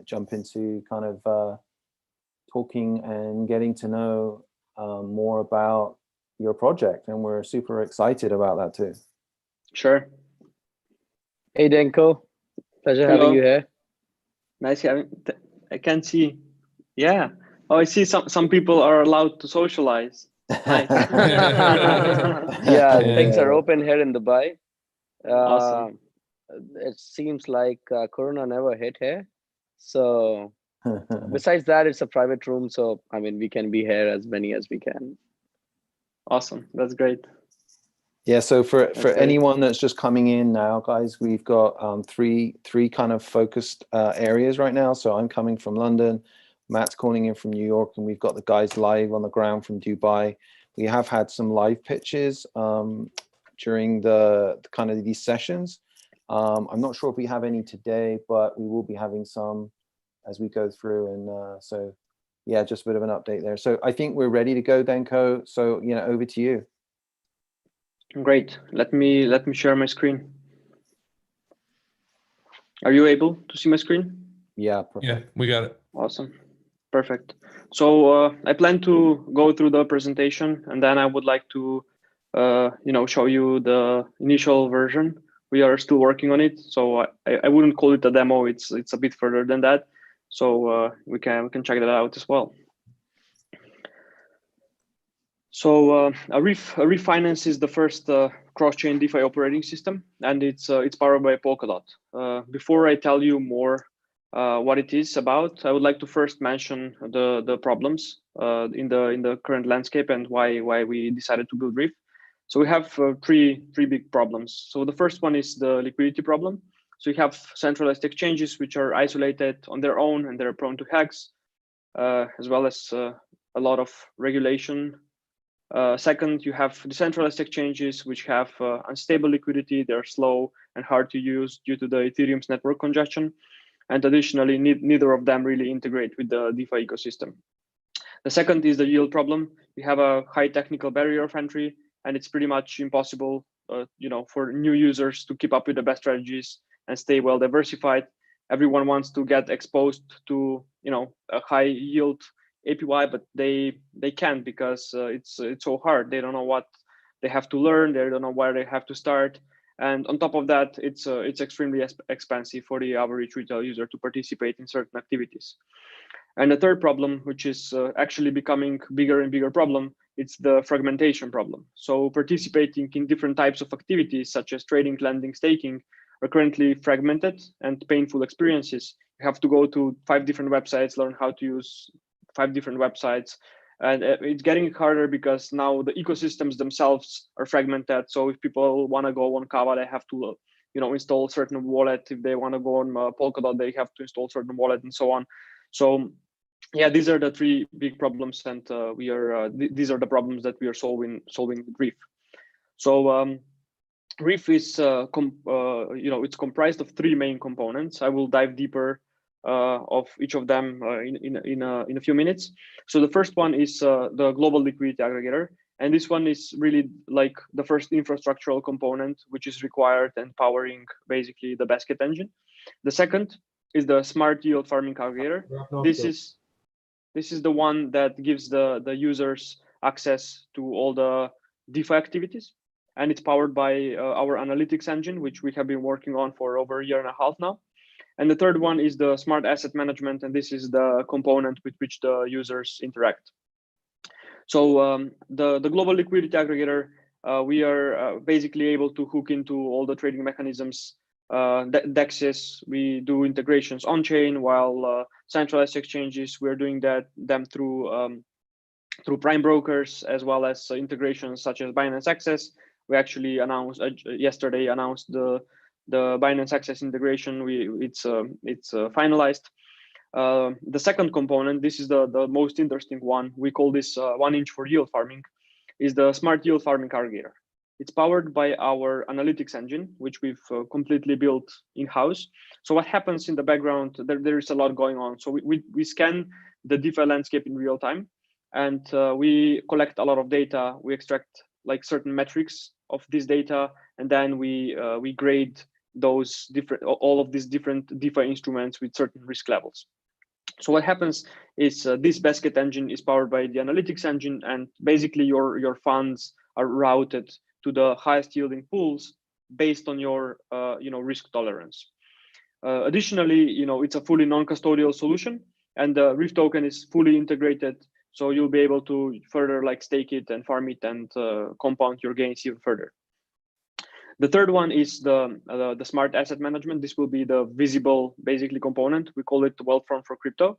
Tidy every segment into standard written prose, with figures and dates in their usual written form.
jump into kind of talking and getting to know more about your project, and we're super excited about that too. Sure. Hey Denko, pleasure having you here. Nice having. I can see. Yeah. Oh, I see. Some people are allowed to socialize. Nice. Yeah, things are open here in Dubai. Awesome. It seems like Corona never hit here. So besides that, it's a private room. So, I mean, we can be here as many as we can. Awesome. That's great. Yeah, so for anyone that's just coming in now, guys, we've got three kind of focused areas right now. So I'm coming from London, Matt's calling in from New York, and we've got the guys live on the ground from Dubai. We have had some live pitches during the kind of these sessions. I'm not sure if we have any today, but we will be having some as we go through. And so, yeah, just a bit of an update there. So I think we're ready to go, Denko. So, you know, over to you. Great. Let me share my screen. Are you able to see my screen? Yeah. Perfect. Yeah, we got it. Awesome. Perfect. So I plan to go through the presentation, and then I would like to, show you the initial version. We are still working on it, so I wouldn't call it a demo. It's a bit further than that. So we can check that out as well. So a Refinance is the first cross-chain DeFi operating system, and it's powered by Polkadot. Before I tell you more what it is about, I would like to first mention the problems in the current landscape and why we decided to build Reef. So we have three big problems. So the first one is the liquidity problem. So you have centralized exchanges which are isolated on their own and they're prone to hacks, as well as a lot of regulation. Second, you have decentralized exchanges which have unstable liquidity. They're slow and hard to use due to the Ethereum's network congestion. And additionally, neither of them really integrate with the DeFi ecosystem. The second is the yield problem. We have a high technical barrier of entry, and it's pretty much impossible, for new users to keep up with the best strategies and stay well diversified. Everyone wants to get exposed to, a high yield APY, but they can't because it's so hard. They don't know what they have to learn. They don't know where they have to start. And on top of that, it's extremely expensive for the average retail user to participate in certain activities. And the third problem, which is actually becoming bigger and bigger problem, it's the fragmentation problem. So participating in different types of activities, such as trading, lending, staking, are currently fragmented and painful experiences. You have to go to 5 different websites, learn how to use 5 different websites. And it's getting harder because now the ecosystems themselves are fragmented. So if people want to go on Kava, they have to, install certain wallet. If they want to go on Polkadot, they have to install certain wallet and so on. So yeah, these are the 3 big problems, and these are the problems that we are solving with Reef. So Reef is it's comprised of 3 main components. I will dive deeper of each of them in a few minutes. So the first one is the global liquidity aggregator, and this one is really like the first infrastructural component which is required and powering basically the basket engine. The second is the smart yield farming aggregator. This is the one that gives the users access to all the DeFi activities, and it's powered by our analytics engine, which we have been working on for over a year and a half now. And the third one is the smart asset management, and this is the component with which the users interact. So the global liquidity aggregator, we are basically able to hook into all the trading mechanisms, DEXs. We do integrations on chain, while centralized exchanges, we're doing them through prime brokers, as well as integrations such as Binance Access. We actually announced yesterday the Binance Access integration. It's finalized. The second component, this is the most interesting one. We call this 1 inch for yield farming, is the smart yield farming aggregator. It's powered by our analytics engine, which we've completely built in-house. So what happens in the background, there is a lot going on. So we scan the DeFi landscape in real time, and we collect a lot of data. We extract like certain metrics of this data, and then we grade all of these different DeFi instruments with certain risk levels. So what happens is this basket engine is powered by the analytics engine, and basically your funds are routed to the highest yielding pools based on your risk tolerance. Additionally, it's a fully non-custodial solution, and the Reef token is fully integrated, so you'll be able to further like stake it and farm it and compound your gains even further. The third one is the smart asset management. This will be the visible, basically, component. We call it Wealthfront for crypto.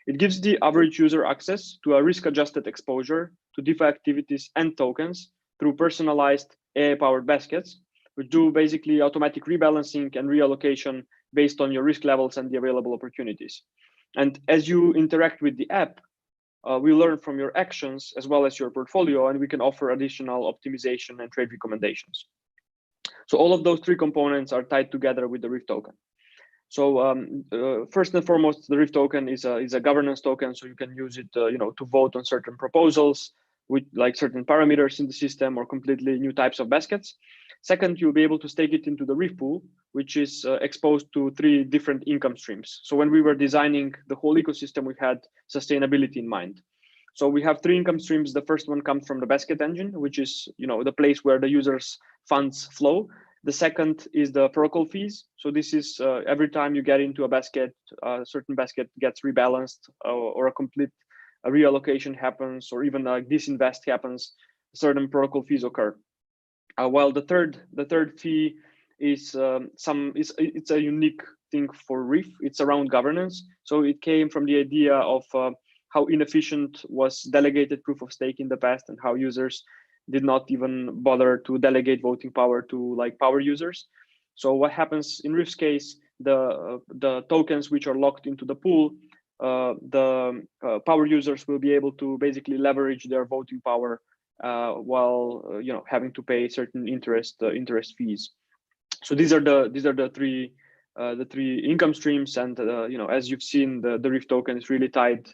It gives the average user access to a risk-adjusted exposure to DeFi activities and tokens through personalized AI-powered baskets, which do basically automatic rebalancing and reallocation based on your risk levels and the available opportunities. And as you interact with the app, we learn from your actions as well as your portfolio, and we can offer additional optimization and trade recommendations. So all of those three components are tied together with the Reef token. So first and foremost, the Reef token is a governance token, so you can use it, to vote on certain proposals with like certain parameters in the system or completely new types of baskets. Second, you'll be able to stake it into the Reef pool, which is exposed to 3 different income streams. So when we were designing the whole ecosystem, we had sustainability in mind. So we have 3 income streams. The first one comes from the basket engine, which is the place where the users' funds flow. The second is the protocol fees. So this is every time you get into a basket, a certain basket gets rebalanced or a complete reallocation happens, or even a disinvest happens, certain protocol fees occur. While the third fee is it's a unique thing for Reef. It's around governance. So it came from the idea of how inefficient was delegated proof of stake in the past, and how users did not even bother to delegate voting power to like power users. So what happens in Reef's case, the tokens which are locked into the pool, the power users will be able to basically leverage their voting power while having to pay certain interest fees. So these are the three income streams, and as you've seen, the Reef token is really tied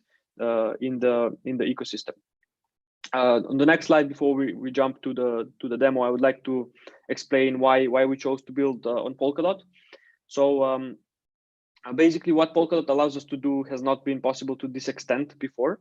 in the ecosystem. On the next slide, before we jump to the demo, I would like to explain why we chose to build on Polkadot. So basically, what Polkadot allows us to do has not been possible to this extent before.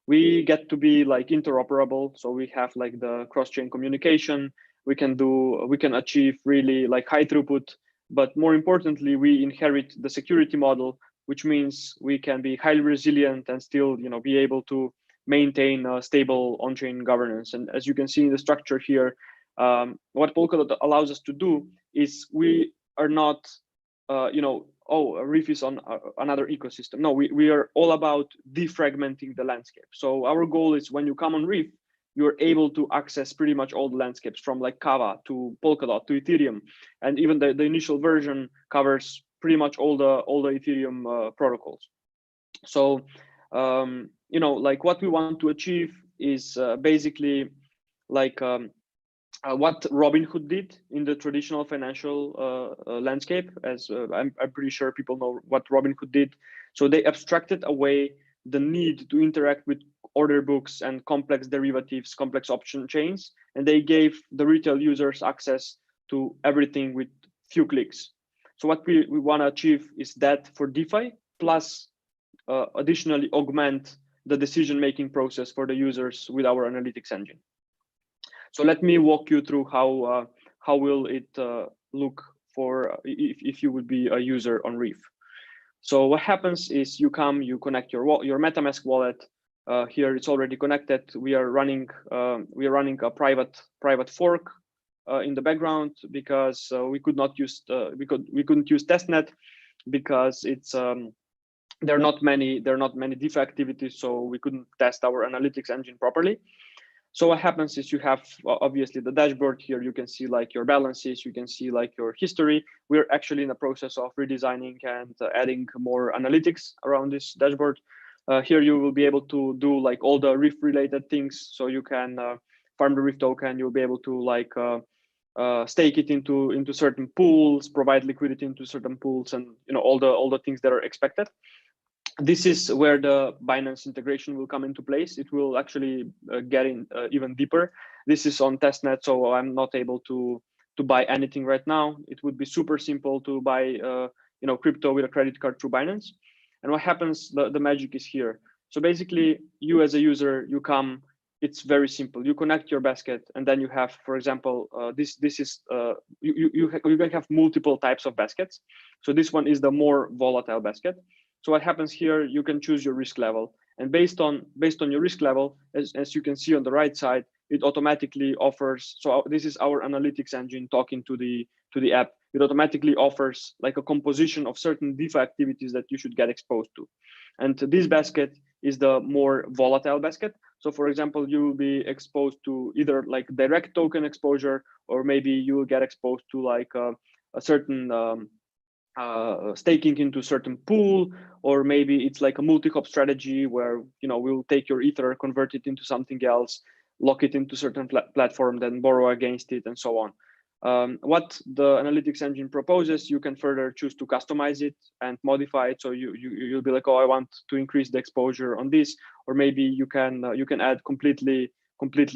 We get to be like interoperable, so we have like the cross-chain communication. We can achieve really like high throughput, but more importantly, we inherit the security model, which means we can be highly resilient and still be able to maintain a stable on-chain governance. And as you can see in the structure here, what Polkadot allows us to do is we are not, Reef is on another ecosystem. No, we are all about defragmenting the landscape. So our goal is when you come on Reef, you're able to access pretty much all the landscapes, from like Kava to Polkadot to Ethereum, and even the initial version covers pretty much all the Ethereum protocols. So like what we want to achieve is basically like what Robinhood did in the traditional financial landscape. As I'm pretty sure people know what Robinhood did. So they abstracted away the need to interact with order books and complex derivatives, complex option chains, and they gave the retail users access to everything with few clicks. So what we want to achieve is that for DeFi, plus additionally augment the decision-making process for the users with our analytics engine. So let me walk you through how will it look for if you would be a user on Reef. So what happens is you connect your MetaMask wallet. Here it's already connected. We are running a private fork in the background because we couldn't use testnet because it's there are not many DeFi activities, so we couldn't test our analytics engine properly. So what happens is you have obviously the dashboard here. You can see like your balances, you can see like your history. We're actually in the process of redesigning and adding more analytics around this dashboard. Here you will be able to do like all the Reef related things. So you can farm the Reef token. You'll be able to like stake it into certain pools, provide liquidity into certain pools, and all the things that are expected. This is where the Binance integration will come into place. It will actually get in even deeper. This is on testnet, so I'm not able to buy anything right now. It would be super simple to buy crypto with a credit card through Binance. And what happens, the magic is here. So basically, you as a user, you come, it's very simple. You connect your basket, and then you have, for example, this is you can have multiple types of baskets. So this one is the more volatile basket. So what happens here, you can choose your risk level, and based on your risk level, as you can see on the right side, it automatically offers. So this is our analytics engine talking to the app. It automatically offers like a composition of certain DeFi activities that you should get exposed to. And this basket is the more volatile basket. So for example, you will be exposed to either like direct token exposure, or maybe you will get exposed to like a certain staking into certain pool, or maybe it's like a multi-hop strategy where we'll take your Ether, convert it into something else, lock it into certain platform, then borrow against it, and so on. What the analytics engine proposes, you can further choose to customize it and modify it. So you'll be like, oh, I want to increase the exposure on this, or maybe you can add completely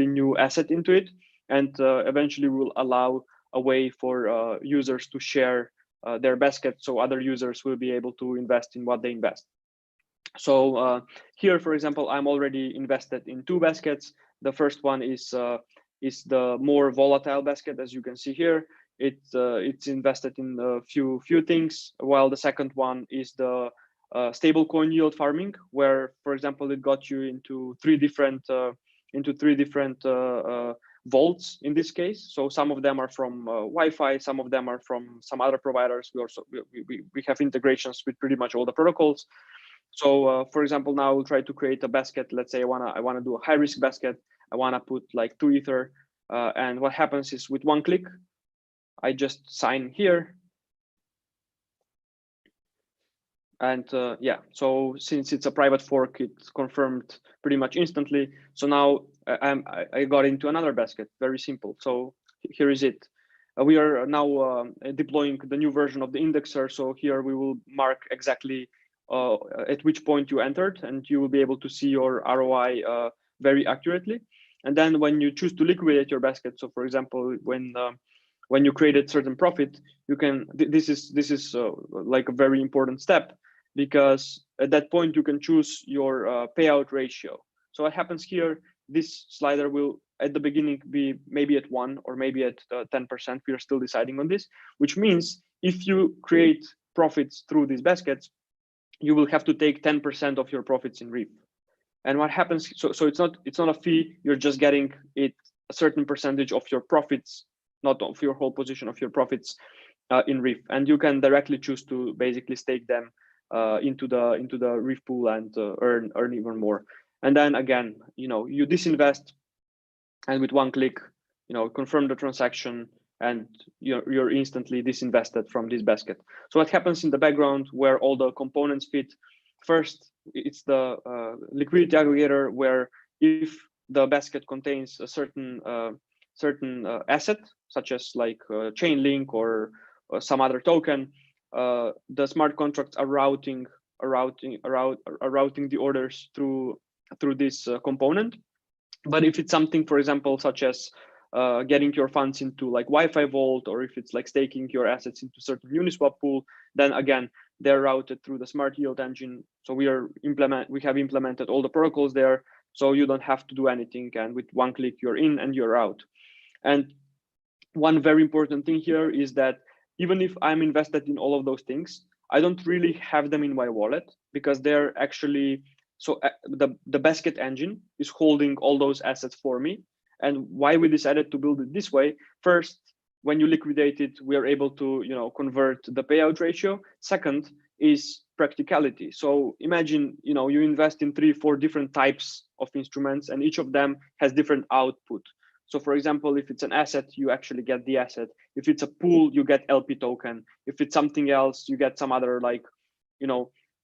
new asset into it, and eventually will allow a way for users to share their basket, so other users will be able to invest in what they invest. So here, for example, I'm already invested in 2 baskets. The first one is the more volatile basket, as you can see here. It's invested in a few things, while the second one is the stablecoin yield farming, where, for example, it got you into 3 different vaults in this case. So some of them are from Wi-Fi, some of them are from some other providers. We have integrations with pretty much all the protocols. So for example, now we'll try to create a basket. Let's say I wanna do a high risk basket. I wanna put like 2 Ether, and what happens is with one click, I just sign here. And yeah, so since it's a private fork, it's confirmed pretty much instantly. So now I got into another basket, very simple. So here is it. We are now deploying the new version of the indexer. So here we will mark exactly at which point you entered, and you will be able to see your ROI very accurately. And then when you choose to liquidate your basket, so for example, when you created certain profit, you can, this is like a very important step, because at that point you can choose your payout ratio. So what happens here, this slider will at the beginning be maybe at 1 or maybe at 10%. We are still deciding on this, which means if you create profits through these baskets, you will have to take 10% of your profits in REIF. And what happens, so it's not a fee, you're just getting it a certain percentage of your profits, not of your whole position, of your profits in REIF. And you can directly choose to basically stake them into the REIF pool and earn even more. And then again, you disinvest, and with one click, confirm the transaction, and you're instantly disinvested from this basket. So what happens in the background, where all the components fit? First, it's the liquidity aggregator, where if the basket contains a certain asset, such as like Chainlink or some other token, the smart contracts are routing the orders through this component. But if it's something, for example, such as getting your funds into like Wi-Fi vault, or if it's like staking your assets into certain Uniswap pool, then again, they're routed through the smart yield engine. So we have implemented all the protocols there, so you don't have to do anything, and with one click you're in and you're out. And one very important thing here is that even if I'm invested in all of those things, I don't really have them in my wallet, because they're actually, so the basket engine is holding all those assets for me. And why we decided to build it this way: first, when you liquidate it, we are able to convert the payout ratio. Second is practicality. So imagine you invest in 3-4 different types of instruments, and each of them has different output. So for example, if it's an asset, you actually get the asset. If it's a pool, you get LP token. If it's something else, you get some other like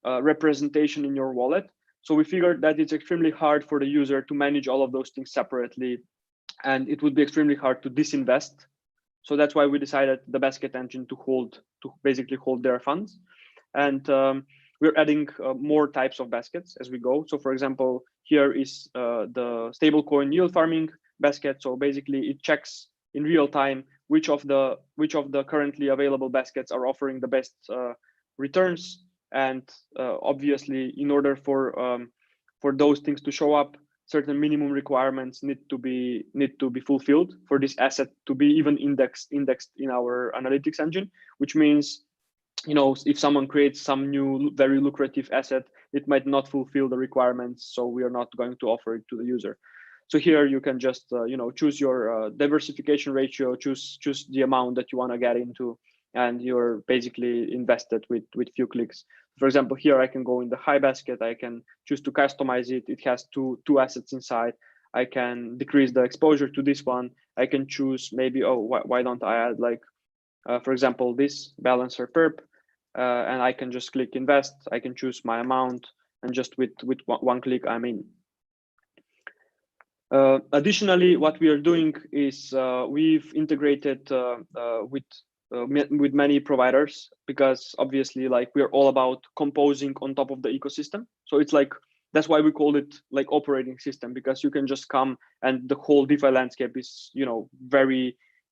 representation in your wallet. So we figured that it's extremely hard for the user to manage all of those things separately, and it would be extremely hard to disinvest. So that's why we decided the basket engine to basically hold their funds. And we're adding more types of baskets as we go. So for example, here is the stablecoin yield farming basket. So basically it checks in real time which of the currently available baskets are offering the best returns. And obviously, in order for those things to show up, certain minimum requirements need to be fulfilled for this asset to be even indexed in our analytics engine, which means, you know, if someone creates some new very lucrative asset, it might not fulfill the requirements, so we are not going to offer it to the user. So here you can just you know, choose your diversification ratio, choose the amount that you want to get into, and you're basically invested with few clicks. For example, here I can go in the high basket. I can choose to customize it. It has two assets inside. I can decrease the exposure to this one. I can choose maybe, oh, why don't I add, like, for example, this balancer perp, and I can just click invest. I can choose my amount, and just with one click, I'm in. Additionally, what we are doing is we've integrated with many providers, because obviously, like, we're all about composing on top of the ecosystem. So it's like, that's why we call it like operating system, because you can just come and the whole DeFi landscape is, you know,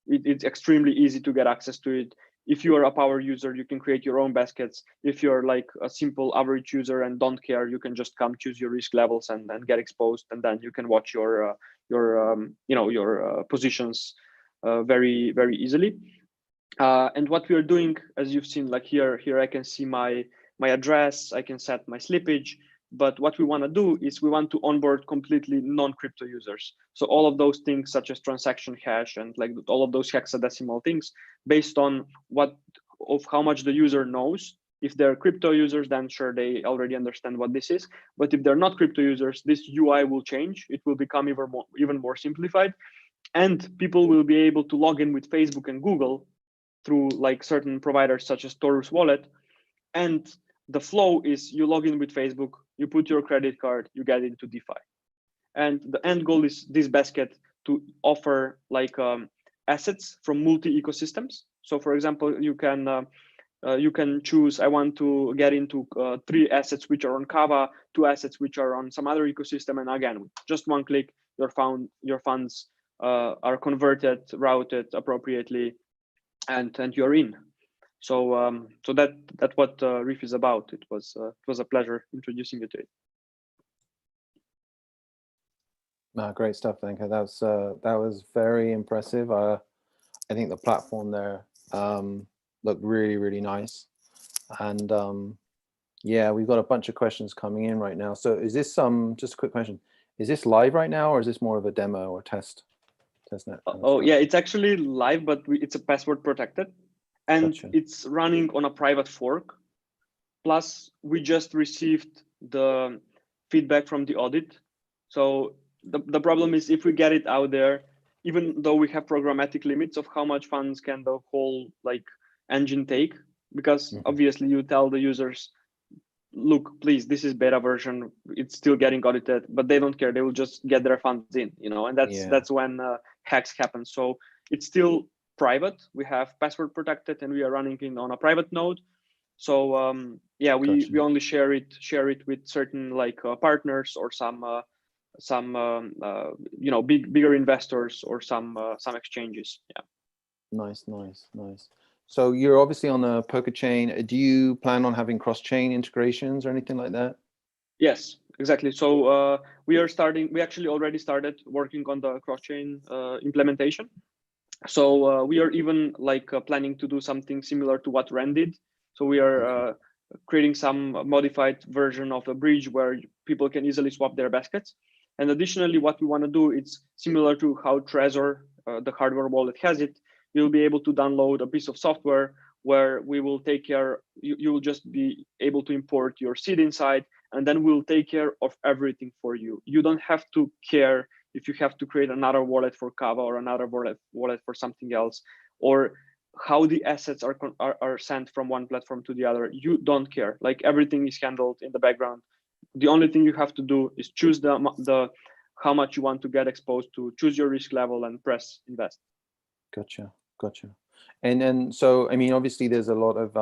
it's extremely easy to get access to it. If you are a power user, you can create your own baskets. If you're like a simple average user and don't care, you can just come choose your risk levels and get exposed, and then you can watch your positions very easily. And what we are doing, as you've seen, like here I can see my address, I can set my slippage. But what we want to do is we want to onboard completely non-crypto users. So all of those things, such as transaction hash and like all of those hexadecimal things, based on how much the user knows. If they're crypto users, then sure, they already understand what this is. But if they're not crypto users, this UI will change. It will become even more simplified, and people will be able to log in with Facebook and Google through like certain providers such as Torus Wallet. And the flow is, you log in with Facebook, you put your credit card, you get into DeFi. And the end goal is this basket to offer like assets from multi ecosystems. So for example, you can choose, I want to get into 3 assets which are on Kava, 2 assets which are on some other ecosystem, and again, with just one click, your funds are converted, routed appropriately, and you're in. So so that's what Reef is about. It was a pleasure introducing you to it. No, great stuff, Venka. That was very impressive. I think the platform there looked really nice, and yeah, we've got a bunch of questions coming in right now. So is this just a quick question? Is this live right now, or is this more of a demo or testnet? Oh yeah, it's actually live, but it's a password protected. And Gotcha. It's running on a private fork. Plus, we just received the feedback from the audit. So the problem is, if we get it out there, even though we have programmatic limits of how much funds can the whole like engine take, because obviously you tell the users, look, please, this is beta version, it's still getting audited, but they don't care. They will just get their funds in, you know, and that's when hacks happen. So it's still private. We have password protected, and we are running it on a private node. So yeah, we only share it with certain like partners or some you know, bigger investors or some exchanges. Yeah. Nice. So you're obviously on a Polka chain. Do you plan on having cross-chain integrations or anything like that? Yes, exactly. So we actually already started working on the cross-chain implementation. So we are even like planning to do something similar to what Ren did. So we are creating some modified version of a bridge where people can easily swap their baskets. And additionally, what we want to do, it's similar to how Trezor, the hardware wallet, has it. You'll be able to download a piece of software where we will take care, you will just be able to import your seed inside, and then we'll take care of everything for you. You don't have to care if you have to create another wallet for Kava or another wallet for something else, or how the assets are sent from one platform to the other. You don't care. Like, everything is handled in the background. The only thing you have to do is choose the how much you want to get exposed to, choose your risk level, and press invest. Gotcha. And then, so I mean, obviously there's a lot of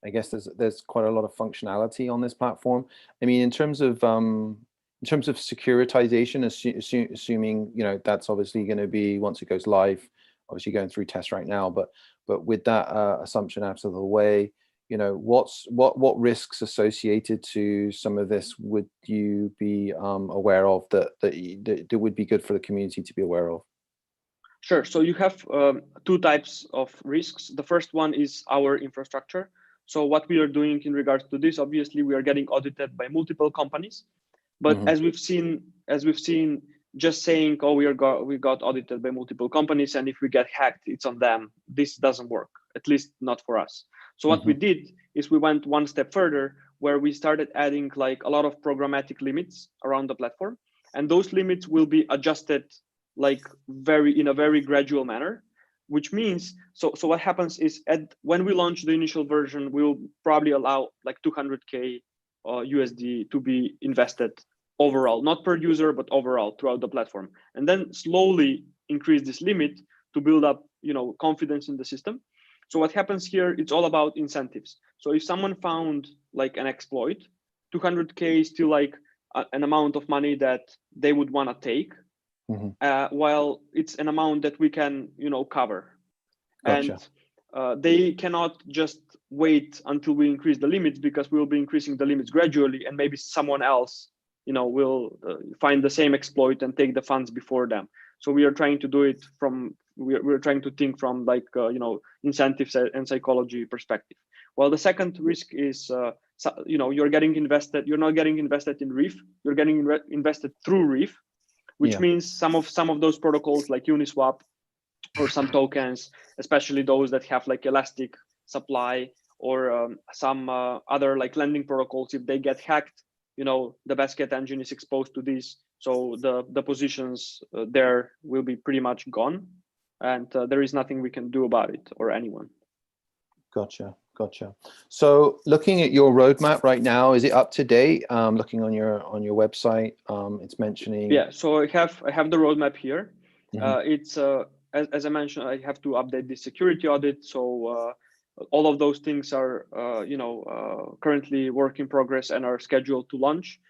I guess there's quite a lot of functionality on this platform. I mean, in terms of in terms of securitization, assuming, you know, that's obviously going to be, once it goes live, obviously going through tests right now, but with that assumption out of the way, you know, what risks associated to some of this would you be aware of that would be good for the community to be aware of? Sure. So you have two types of risks. The first one is our infrastructure. So what we are doing in regards to this, obviously, we are getting audited by multiple companies. But Mhm. as we've seen, just saying, "Oh, we got audited by multiple companies, and if we get hacked, it's on them." This doesn't work, at least not for us. So what we did is we went one step further, where we started adding like a lot of programmatic limits around the platform, and those limits will be adjusted like in a very gradual manner. Which means, so what happens is when we launch the initial version, we'll probably allow like 200K USD to be invested overall, not per user, but overall throughout the platform, and then slowly increase this limit to build up, you know, confidence in the system. So what happens here, it's all about incentives. So if someone found like an exploit, 200K is still like an amount of money that they would want to take, while it's an amount that we can, you know, cover. Gotcha. And they cannot just wait until we increase the limits, because we will be increasing the limits gradually, and maybe someone else, you know, will find the same exploit and take the funds before them. So we are trying to do it from, we're trying to think from like, you know, incentives and psychology perspective. Well, the second risk is, you know, you're not getting invested in Reef, you're getting invested through Reef, which means some of those protocols like Uniswap or some tokens, especially those that have like elastic supply, or some other like lending protocols, if they get hacked, you know, the Basket engine is exposed to this. So the positions there will be pretty much gone, and there is nothing we can do about it, or anyone. Gotcha. So looking at your roadmap right now, is it up to date? Looking on your website, it's mentioning. Yeah, so I have the roadmap here. It's as I mentioned, I have to update the security audit. So all of those things are you know, currently work in progress and are scheduled to launch.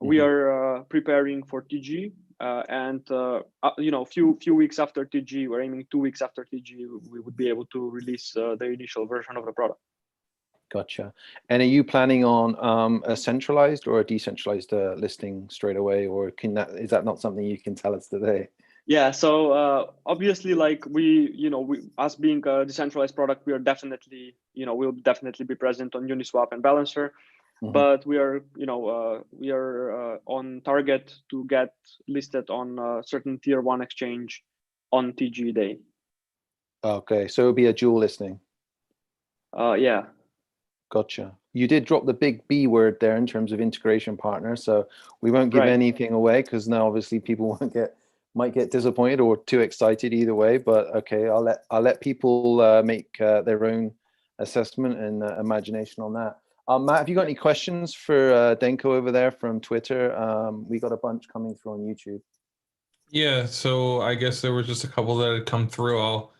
We are preparing for TG, and you know, few weeks after TG, we're aiming 2 weeks after TG, we would be able to release the initial version of the product. Gotcha. And are you planning on a centralized or a decentralized listing straight away, or is that not something you can tell us today? Yeah, so obviously, like us being a decentralized product, we are definitely, you know, we'll definitely be present on Uniswap and Balancer, but we are, you know, on target to get listed on a certain tier 1 exchange on TG day. Okay, so it'll be a dual listing. Yeah. Gotcha. You did drop the big B word there in terms of integration partner, so we won't give anything away, because now obviously people might get disappointed or too excited either way. But okay, I'll let people make their own assessment and imagination on that. Matt, have you got any questions for Denko over there from Twitter? We got a bunch coming through on YouTube. Yeah, so I guess there was just a couple that had come through. I'll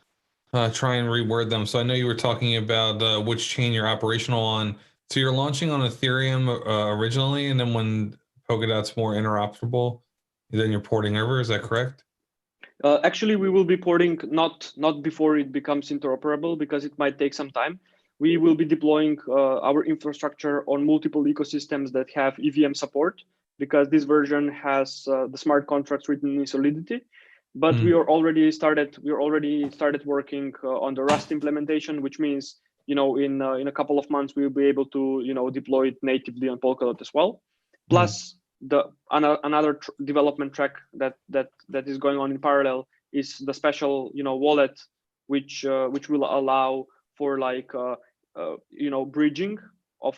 try and reword them. So I know you were talking about which chain you're operational on. So you're launching on Ethereum originally, and then when Polkadot's more interoperable, then you're porting over. Is that correct? Actually, we will be porting not before it becomes interoperable, because it might take some time. We will be deploying our infrastructure on multiple ecosystems that have EVM support, because this version has the smart contracts written in Solidity. But we already started working on the Rust implementation, which means, you know, in a couple of months we will be able to, you know, deploy it natively on Polkadot as well. Plus, another development track that is going on in parallel is the special, you know, wallet, which will allow for like you know, bridging of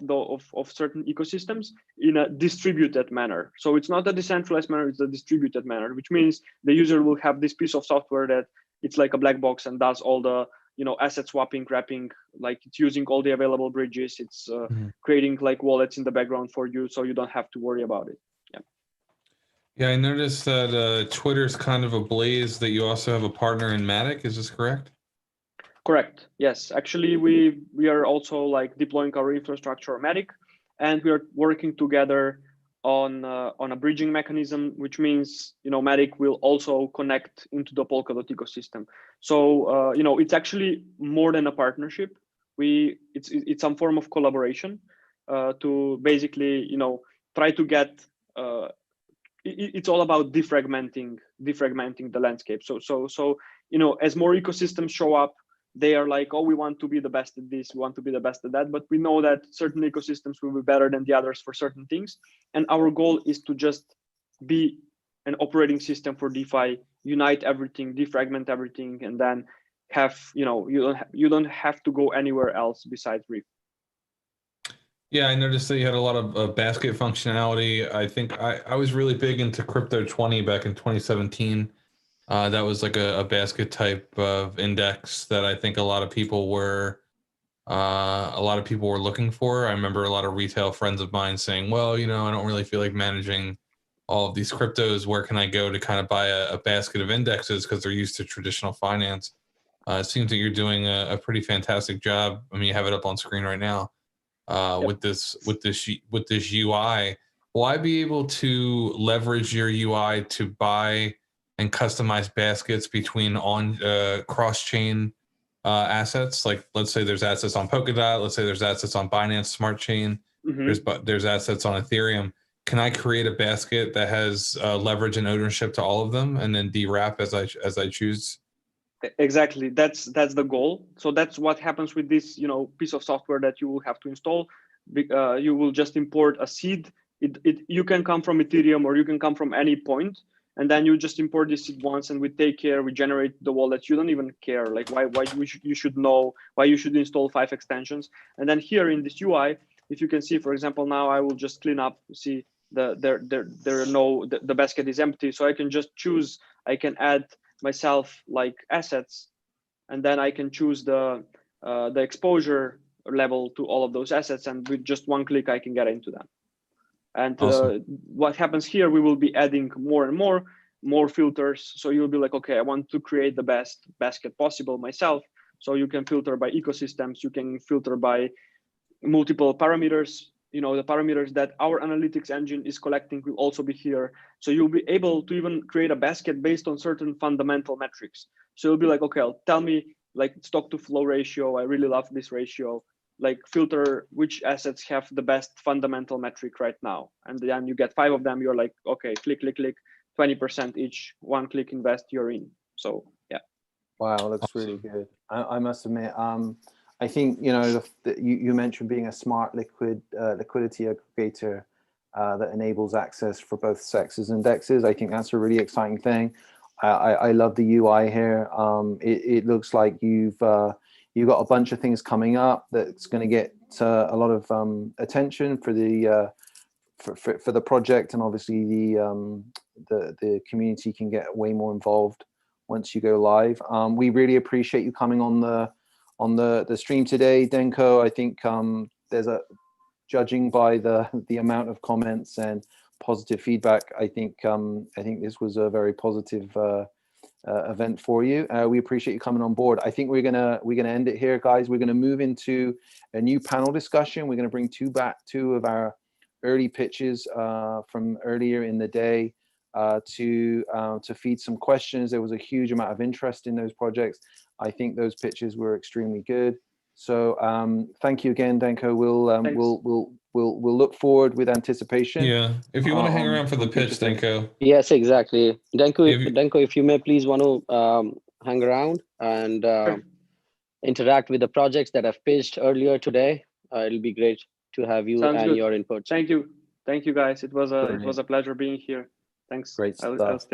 certain ecosystems in a distributed manner. So it's not a decentralized manner, it's a distributed manner, which means the user will have this piece of software that it's like a black box and does all the, you know, asset swapping, wrapping, like it's using all the available bridges. It's creating like wallets in the background for you, so you don't have to worry about it. Yeah, I noticed that Twitter's kind of ablaze that you also have a partner in Matic. Is this correct? Correct. Yes. Actually, we are also like deploying our infrastructure on Matic, and we are working together on a bridging mechanism, which means Matic will also connect into the Polkadot ecosystem. So it's actually more than a partnership. It's some form of collaboration to basically try to get. It's all about defragmenting the landscape. So as more ecosystems show up, they are like, oh, we want to be the best at this, we want to be the best at that, but we know that certain ecosystems will be better than the others for certain things, and our goal is to just be an operating system for DeFi, unite everything, defragment everything, and then have you don't have to go anywhere else besides Reef. Yeah, I noticed that you had a lot of basket functionality. I think I was really big into Crypto 20 back in 2017. That was like a basket type of index that I think a lot of people were looking for. I remember a lot of retail friends of mine saying, well, I don't really feel like managing all of these cryptos. Where can I go to kind of buy a basket of indexes, because they're used to traditional finance? It seems that you're doing a pretty fantastic job. I mean, you have it up on screen right now. Yep. With this UI. Will I be able to leverage your UI to buy and customize baskets between on cross-chain assets? Like, let's say there's assets on Polkadot, let's say there's assets on Binance Smart Chain, there's assets on Ethereum. Can I create a basket that has leverage and ownership to all of them, and then dewrap as I choose? Exactly, that's the goal. So that's what happens with this piece of software that you will have to install. You will just import a seed. You can come from Ethereum, or you can come from any point, and then you just import this seed once, and we take care. We generate the wallet. You don't even care like why you should know why you should install 5 extensions. And then here in this UI, if you can see, for example, now I will just clean up. See, the basket is empty, so I can just choose. I can add myself like assets, and then I can choose the exposure level to all of those assets, and with just one click I can get into them. And Awesome. what happens here, we will be adding more and more filters. So you'll be like, okay, I want to create the best basket possible myself. So you can filter by ecosystems, you can filter by multiple parameters. The parameters that our analytics engine is collecting will also be here. So you'll be able to even create a basket based on certain fundamental metrics. So you'll be like, okay, tell me like stock to flow ratio. I really love this ratio. Like filter which assets have the best fundamental metric right now. And then you get 5 of them. You're like, okay, click, 20% each, one click invest, you're in. So yeah. Wow, looks really good. I must admit, I think you mentioned being a smart liquidity aggregator that enables access for both sexes and dexes. I think that's a really exciting thing. I love the UI here. It looks like you've got a bunch of things coming up that's going to get a lot of attention for the project, and obviously the community can get way more involved once you go live. We really appreciate you coming on the stream today, Denko. I think there's judging by the amount of comments and positive feedback, I think this was a very positive event for you. We appreciate you coming on board. I think we're gonna end it here, guys. We're gonna move into a new panel discussion. We're gonna bring two of our early pitches from earlier in the day to feed some questions. There was a huge amount of interest in those projects. I think those pitches were extremely good. So thank you again, Denko. We'll look forward with anticipation. Yeah, if you want to hang around for the pitch, Denko. Yes, exactly. Denko, if you may please want to hang around and interact with the projects that I've pitched earlier today. It'll be great to have you Sounds and good. your input. Thank you, guys. It was a pleasure being here. Thanks. Great I'll stuff. stay.